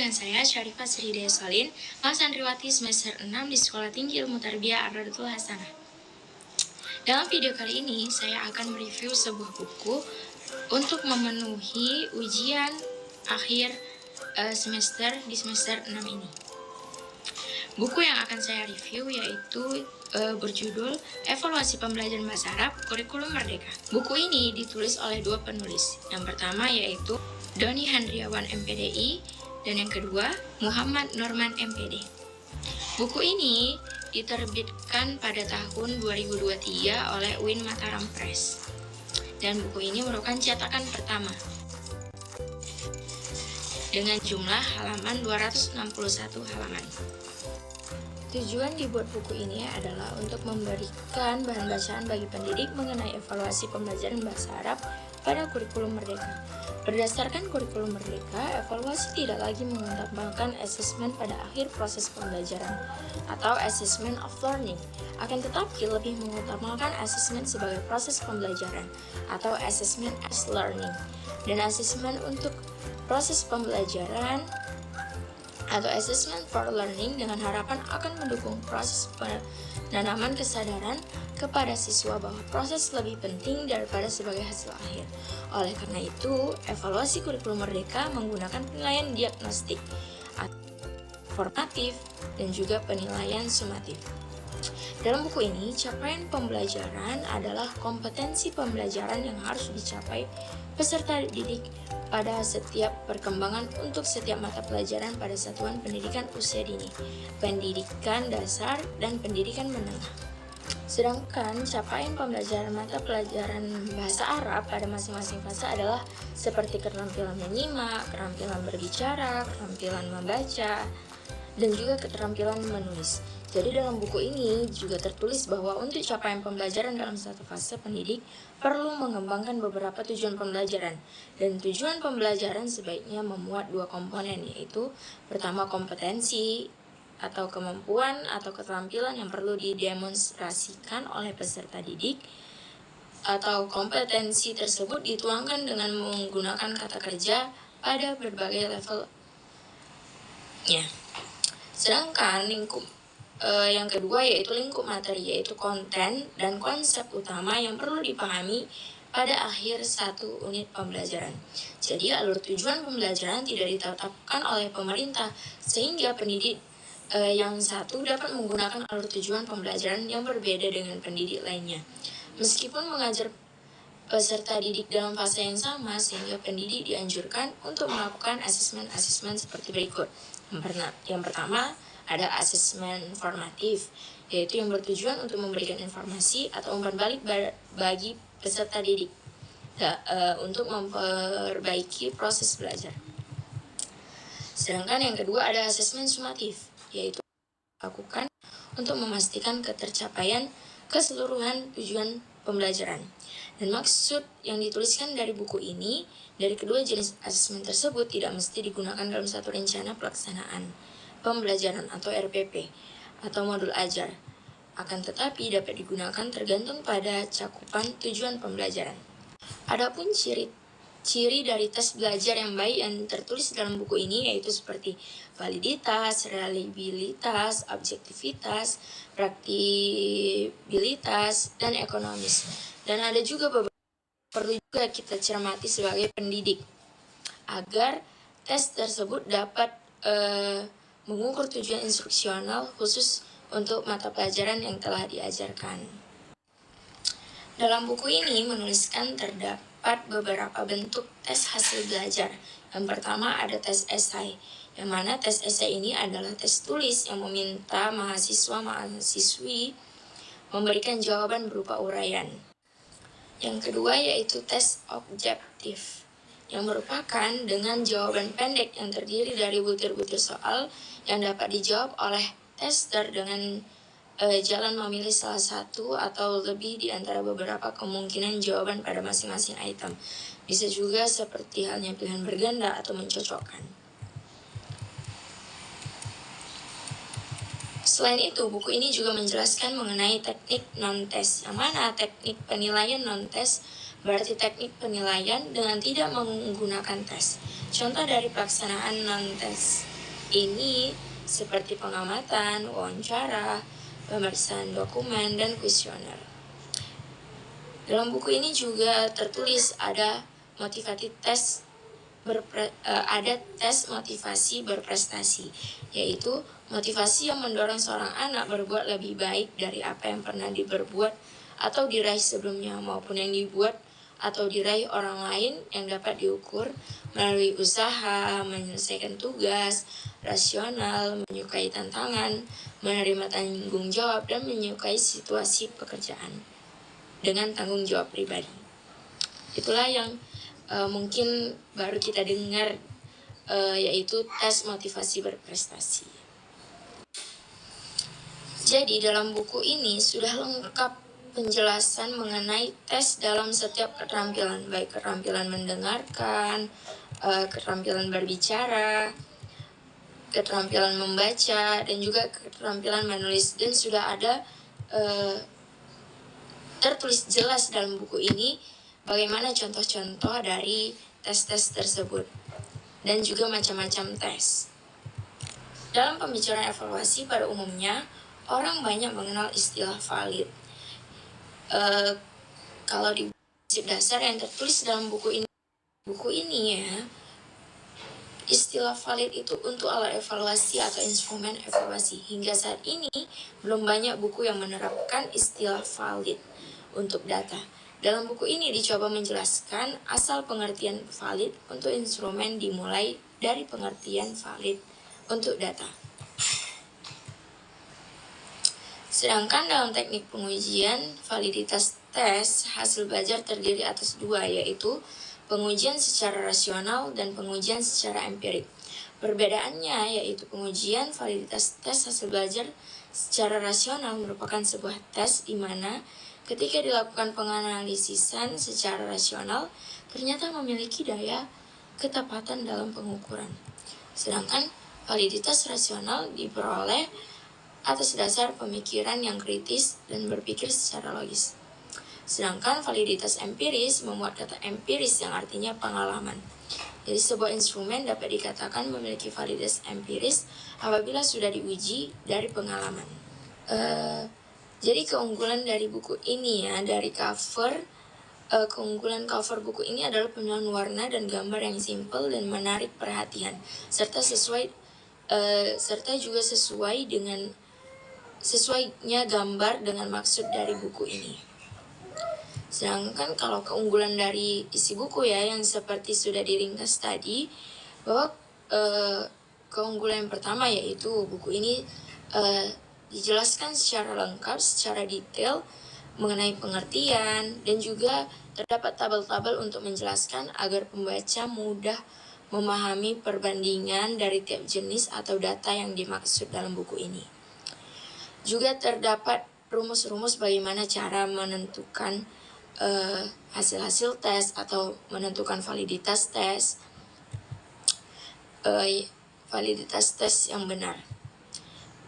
dengan saya Syarifah Sri Desolin, Santriwati semester 6 di Sekolah Tinggi Ilmu Tarbiyah Ar-Radotul Hasanah. Dalam video kali ini, saya akan mereview sebuah buku untuk memenuhi ujian akhir semester di semester 6 ini. Buku yang akan saya review yaitu berjudul Evaluasi Pembelajaran Bahasa Arab Kurikulum Merdeka. Buku ini ditulis oleh dua penulis. Yang pertama yaitu Doni Handriawan MPDI dan yang kedua Muhammad Norman MPD. Buku ini diterbitkan pada tahun 2023 oleh UIN Mataram Press. Dan buku ini merupakan cetakan pertama dengan jumlah halaman 261 halaman. Tujuan dibuat buku ini adalah untuk memberikan bahan bacaan bagi pendidik mengenai evaluasi pembelajaran bahasa Arab pada kurikulum merdeka. Berdasarkan kurikulum merdeka, evaluasi tidak lagi mengutamakan asesmen pada akhir proses pembelajaran atau assessment of learning, akan tetapi lebih mengutamakan asesmen sebagai proses pembelajaran atau assessment as learning, dan asesmen untuk proses pembelajaran atau assessment for learning dengan harapan akan mendukung proses penanaman kesadaran kepada siswa bahwa proses lebih penting daripada sebagai hasil akhir. Oleh karena itu, evaluasi kurikulum merdeka menggunakan penilaian diagnostik, formatif, dan juga penilaian sumatif. Dalam buku ini, capaian pembelajaran adalah kompetensi pembelajaran yang harus dicapai peserta didik pada setiap perkembangan untuk setiap mata pelajaran pada satuan pendidikan usia dini, pendidikan dasar, dan pendidikan menengah. Sedangkan capaian pembelajaran mata pelajaran bahasa Arab pada masing-masing fase adalah seperti keterampilan menyimak, keterampilan berbicara, keterampilan membaca, dan juga keterampilan menulis. Jadi dalam buku ini juga tertulis bahwa untuk capaian pembelajaran dalam satu fase pendidik perlu mengembangkan beberapa tujuan pembelajaran. Dan tujuan pembelajaran sebaiknya memuat dua komponen, yaitu pertama kompetensi atau kemampuan atau keterampilan yang perlu didemonstrasikan oleh peserta didik, atau kompetensi tersebut dituangkan dengan menggunakan kata kerja pada berbagai levelnya. Sedangkan yang kedua yaitu lingkup materi, yaitu konten dan konsep utama yang perlu dipahami pada akhir satu unit pembelajaran. Jadi alur tujuan pembelajaran tidak ditetapkan oleh pemerintah, sehingga pendidik yang satu dapat menggunakan alur tujuan pembelajaran yang berbeda dengan pendidik lainnya, meskipun mengajar peserta didik dalam fase yang sama, sehingga pendidik dianjurkan untuk melakukan asesmen seperti berikut. Yang pertama ada asesmen formatif, yaitu yang bertujuan untuk memberikan informasi atau umpan balik bagi peserta didik untuk memperbaiki proses belajar. Sedangkan yang kedua ada asesmen sumatif, yaitu dilakukan untuk memastikan ketercapaian keseluruhan tujuan pembelajaran. Dan maksud yang dituliskan dari buku ini, dari kedua jenis asesmen tersebut tidak mesti digunakan dalam satu rencana pelaksanaan pembelajaran atau RPP atau modul ajar, akan tetapi dapat digunakan tergantung pada cakupan tujuan pembelajaran. Adapun ciri dari tes belajar yang baik yang tertulis dalam buku ini yaitu seperti validitas, reliabilitas, objektivitas, praktikabilitas, dan ekonomis. Dan ada juga beberapa perlu juga kita cermati sebagai pendidik agar tes tersebut dapat mengukur tujuan instruksional khusus untuk mata pelajaran yang telah diajarkan. Dalam buku ini menuliskan terdapat beberapa bentuk tes hasil belajar. Yang pertama ada tes esai, yang mana tes esai ini adalah tes tulis yang meminta mahasiswa-mahasiswi memberikan jawaban berupa uraian. Yang kedua yaitu tes objektif, yang merupakan dengan jawaban pendek yang terdiri dari butir-butir soal yang dapat dijawab oleh tester dengan jalan memilih salah satu atau lebih di antara beberapa kemungkinan jawaban pada masing-masing item. Bisa juga seperti halnya pilihan berganda atau mencocokkan. Selain itu, buku ini juga menjelaskan mengenai teknik non-tes, yang mana teknik penilaian non-tes berarti teknik penilaian dengan tidak menggunakan tes. Contoh dari pelaksanaan non-tes ini seperti pengamatan, wawancara, pemeriksaan dokumen, dan kuesioner. Dalam buku ini juga tertulis ada tes motivasi berprestasi, yaitu motivasi yang mendorong seorang anak berbuat lebih baik dari apa yang pernah diperbuat atau diraih sebelumnya, maupun yang dibuat atau diraih orang lain yang dapat diukur melalui usaha, menyelesaikan tugas, rasional, menyukai tantangan, menerima tanggung jawab, dan menyukai situasi pekerjaan dengan tanggung jawab pribadi. Itulah yang mungkin baru kita dengar, yaitu tes motivasi berprestasi. Jadi dalam buku ini sudah lengkap penjelasan mengenai tes dalam setiap keterampilan, baik keterampilan mendengarkan, keterampilan berbicara, keterampilan membaca, dan juga keterampilan menulis. Dan sudah ada tertulis jelas dalam buku ini bagaimana contoh-contoh dari tes-tes tersebut dan juga macam-macam tes. Dalam pembicaraan evaluasi pada umumnya, orang banyak mengenal istilah valid. Kalau di prinsip dasar yang tertulis dalam buku ini ya, istilah valid itu untuk alat evaluasi atau instrumen evaluasi. Hingga saat ini, belum banyak buku yang menerapkan istilah valid untuk data. Dalam buku ini dicoba menjelaskan asal pengertian valid untuk instrumen dimulai dari pengertian valid untuk data. Sedangkan dalam teknik pengujian validitas tes, hasil belajar terdiri atas dua, yaitu pengujian secara rasional dan pengujian secara empirik. Perbedaannya yaitu pengujian validitas tes hasil belajar secara rasional merupakan sebuah tes di mana ketika dilakukan penganalisisan secara rasional, ternyata memiliki daya ketepatan dalam pengukuran. Sedangkan validitas rasional diperoleh atas dasar pemikiran yang kritis dan berpikir secara logis. Sedangkan validitas empiris memuat kata empiris yang artinya pengalaman. Jadi sebuah instrumen dapat dikatakan memiliki validitas empiris apabila sudah diuji dari pengalaman. Jadi keunggulan dari buku ini ya, dari keunggulan cover buku ini adalah pemilihan warna dan gambar yang simpel dan menarik perhatian, serta juga sesuainya gambar dengan maksud dari buku ini. Sedangkan kalau keunggulan dari isi buku ya, yang seperti sudah diringkas tadi, bahwa keunggulan yang pertama yaitu buku ini dijelaskan secara lengkap, secara detail mengenai pengertian, dan juga terdapat tabel-tabel untuk menjelaskan agar pembaca mudah memahami perbandingan dari tiap jenis atau data yang dimaksud dalam buku ini. Juga terdapat rumus-rumus bagaimana cara menentukan hasil-hasil tes atau menentukan validitas tes yang benar.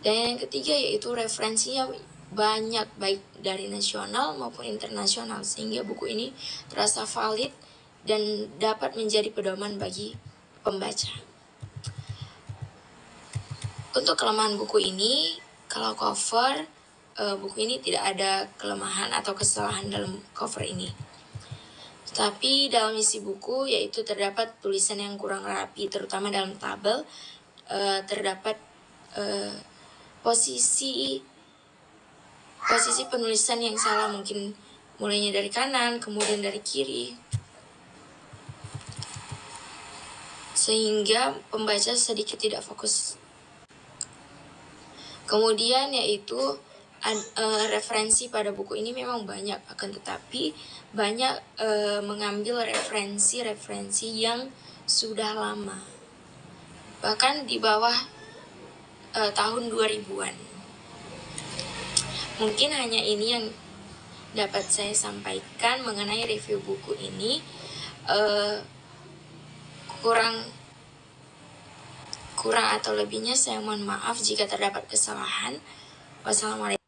Dan yang ketiga yaitu referensinya banyak, baik dari nasional maupun internasional, sehingga buku ini terasa valid dan dapat menjadi pedoman bagi pembaca. Untuk kelemahan buku ini, kalau cover, buku ini tidak ada kelemahan atau kesalahan dalam cover ini. Tapi dalam isi buku yaitu terdapat tulisan yang kurang rapi, terutama dalam tabel terdapat posisi penulisan yang salah, mungkin mulainya dari kanan kemudian dari kiri, sehingga pembaca sedikit tidak fokus. Kemudian yaitu referensi pada buku ini memang banyak, akan tetapi banyak mengambil referensi yang sudah lama, bahkan di bawah tahun 2000-an. Mungkin hanya ini yang dapat saya sampaikan mengenai review buku ini. Kurang atau lebihnya saya mohon maaf jika terdapat kesalahan. Wassalamualaikum.